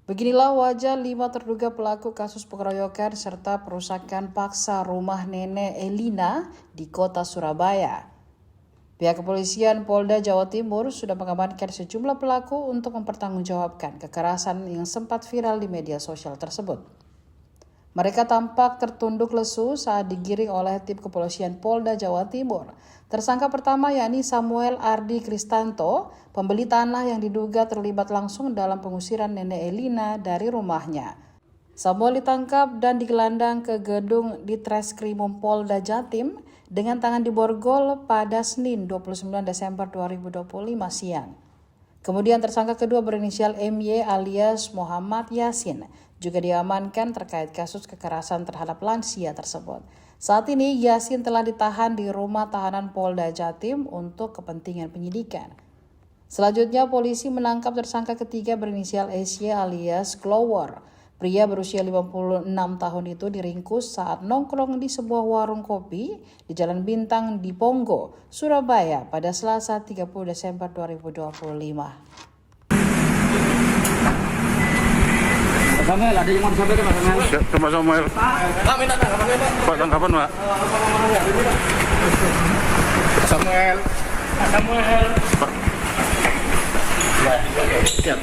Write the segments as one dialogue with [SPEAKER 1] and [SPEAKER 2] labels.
[SPEAKER 1] Beginilah wajah 5 terduga pelaku kasus pengeroyokan serta perusakan paksa rumah nenek Elina di kota Surabaya. Pihak kepolisian Polda Jawa Timur sudah mengamankan sejumlah pelaku untuk mempertanggungjawabkan kekerasan yang sempat viral di media sosial tersebut. Mereka tampak tertunduk lesu saat digiring oleh tim kepolisian Polda Jawa Timur. Tersangka pertama yakni Samuel Ardi Kristanto, pembeli tanah yang diduga terlibat langsung dalam pengusiran nenek Elina dari rumahnya. Samuel ditangkap dan digelandang ke gedung Ditreskrimum Polda Jatim dengan tangan diborgol pada Senin 29 Desember 2025 siang. Kemudian tersangka kedua berinisial MY alias Muhammad Yasin juga diamankan terkait kasus kekerasan terhadap lansia tersebut. Saat ini Yasin telah ditahan di rumah tahanan Polda Jatim untuk kepentingan penyidikan. Selanjutnya polisi menangkap tersangka ketiga berinisial SY alias Glower. Pria berusia 56 tahun itu diringkus saat nongkrong di sebuah warung kopi di Jalan Bintang di Pongo, Surabaya pada Selasa 30 Desember 2025.
[SPEAKER 2] Samuel, ada yang mau disampaikan Pak Samuel?
[SPEAKER 3] Pak Samuel.
[SPEAKER 2] Pak, minta tanggapannya Pak.
[SPEAKER 3] Pak, tanggapan Pak.
[SPEAKER 2] Samuel. Samuel.
[SPEAKER 3] Pak.
[SPEAKER 2] Siap.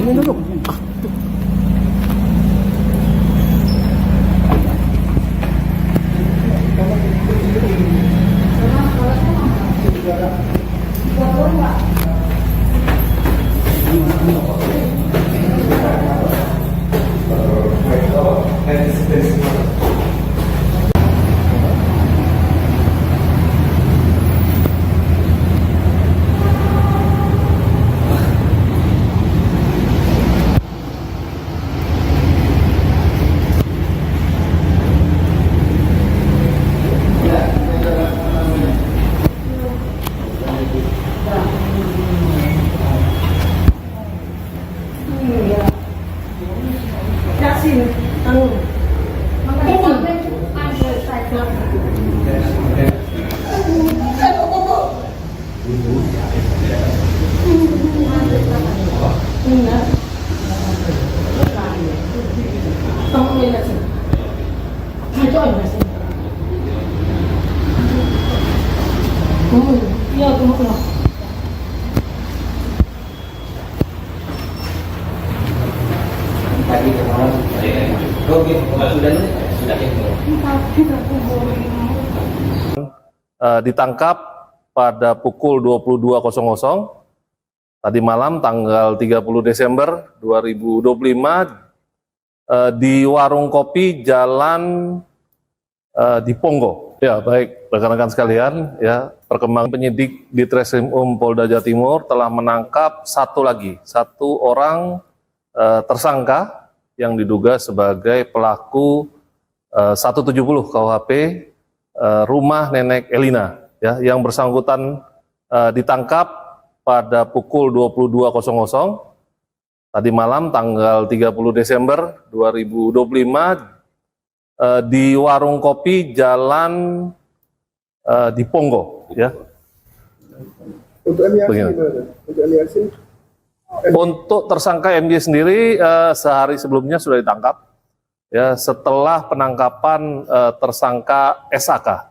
[SPEAKER 4] Ini dulu.
[SPEAKER 5] Ditangkap pada pukul 22.00 tadi malam tanggal 30 Desember 2025 di warung kopi Jalan di Pongo. Ya, baik rekan-rekan sekalian, ya, perkembangan penyidik di Ditreskrimum Polda Jawa Timur telah menangkap satu orang tersangka yang diduga sebagai pelaku 170 KUHP rumah nenek Elina, ya, yang bersangkutan ditangkap pada pukul 22.00 tadi malam tanggal 30 Desember 2025 di warung kopi Jalan di Pongo, ya.
[SPEAKER 4] Untuk MY gimana? Untuk MY
[SPEAKER 5] Untuk tersangka MY sendiri sehari sebelumnya sudah ditangkap, ya, setelah penangkapan tersangka SAK.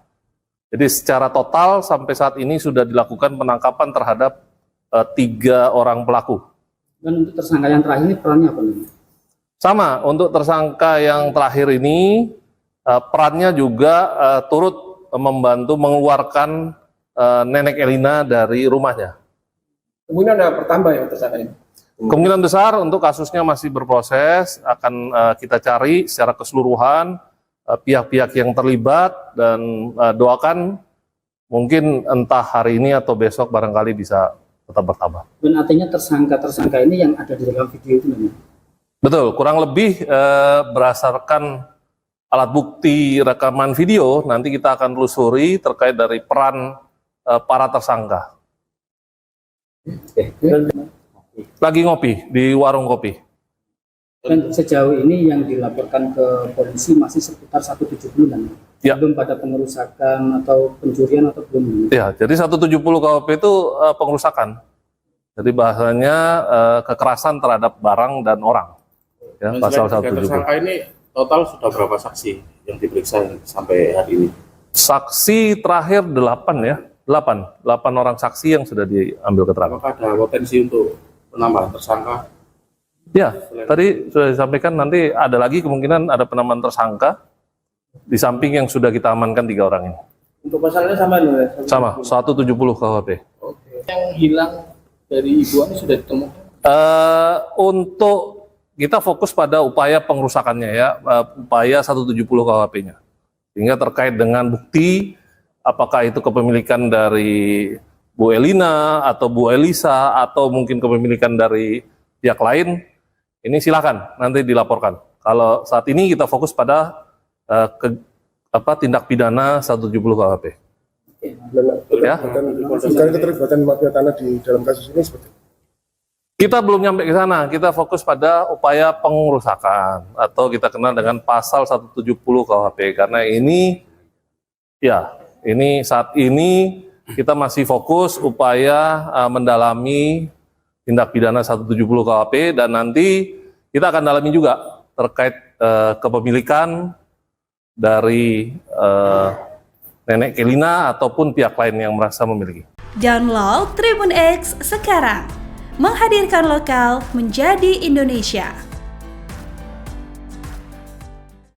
[SPEAKER 5] Jadi secara total sampai saat ini sudah dilakukan penangkapan terhadap 3 orang pelaku.
[SPEAKER 2] Dan untuk tersangka yang terakhir ini perannya apa nih?
[SPEAKER 5] Sama, untuk tersangka yang terakhir ini perannya juga turut membantu mengeluarkan nenek Elina dari rumahnya.
[SPEAKER 4] Kemungkinan ada bertambah ya tersangka ini?
[SPEAKER 5] Kemungkinan besar untuk kasusnya masih berproses, akan kita cari secara keseluruhan pihak-pihak yang terlibat dan doakan mungkin entah hari ini atau besok barangkali bisa tetap bertambah.
[SPEAKER 2] Dan artinya tersangka ini yang ada di dalam video itu namanya.
[SPEAKER 5] Betul, kurang lebih berdasarkan alat bukti rekaman video, nanti kita akan telusuri terkait dari peran para tersangka. Lagi ngopi di warung kopi.
[SPEAKER 2] Dan sejauh ini yang dilaporkan ke polisi masih sekitar 170-an.
[SPEAKER 5] Ya.
[SPEAKER 2] Belum pada pengerusakan atau pencurian atau belum?
[SPEAKER 5] Ya, jadi 170 KUHP itu pengerusakan. Jadi bahasanya kekerasan terhadap barang dan orang. Ya,
[SPEAKER 3] Dan
[SPEAKER 5] pasal
[SPEAKER 3] selain
[SPEAKER 5] 170.
[SPEAKER 3] tiga tersangka ini total sudah berapa saksi yang diperiksa sampai hari ini?
[SPEAKER 5] Saksi terakhir 8 ya. 8 orang saksi yang sudah diambil keterangan.
[SPEAKER 3] Apakah ada potensi untuk penambahan tersangka?
[SPEAKER 5] Ya, tadi sudah disampaikan nanti ada lagi kemungkinan ada penambahan tersangka di samping yang sudah kita amankan 3 orang ini.
[SPEAKER 3] Untuk pasalnya sama ya?
[SPEAKER 5] Sama, 170 KUHP.
[SPEAKER 2] Yang hilang dari ibu ini sudah ditemukan?
[SPEAKER 5] Untuk kita fokus pada upaya pengrusakannya ya, upaya 170 KUHP-nya. Sehingga terkait dengan bukti, apakah itu kepemilikan dari Bu Elina atau Bu Elisa atau mungkin kepemilikan dari pihak lain, ini silakan nanti dilaporkan. Kalau saat ini kita fokus pada tindak pidana 170 KUHP. Ya.
[SPEAKER 4] Bukan keterlibatan mafia tanah di dalam kasus ini seperti itu.
[SPEAKER 5] Kita belum nyampe ke sana, kita fokus pada upaya pengerusakan atau kita kenal dengan pasal 170 KUHP karena ini saat ini kita masih fokus upaya mendalami tindak pidana 170 KUHP dan nanti kita akan dalami juga terkait kepemilikan dari Nenek Elina ataupun pihak lain yang merasa memiliki.
[SPEAKER 6] Download Tribun X sekarang, menghadirkan lokal menjadi Indonesia.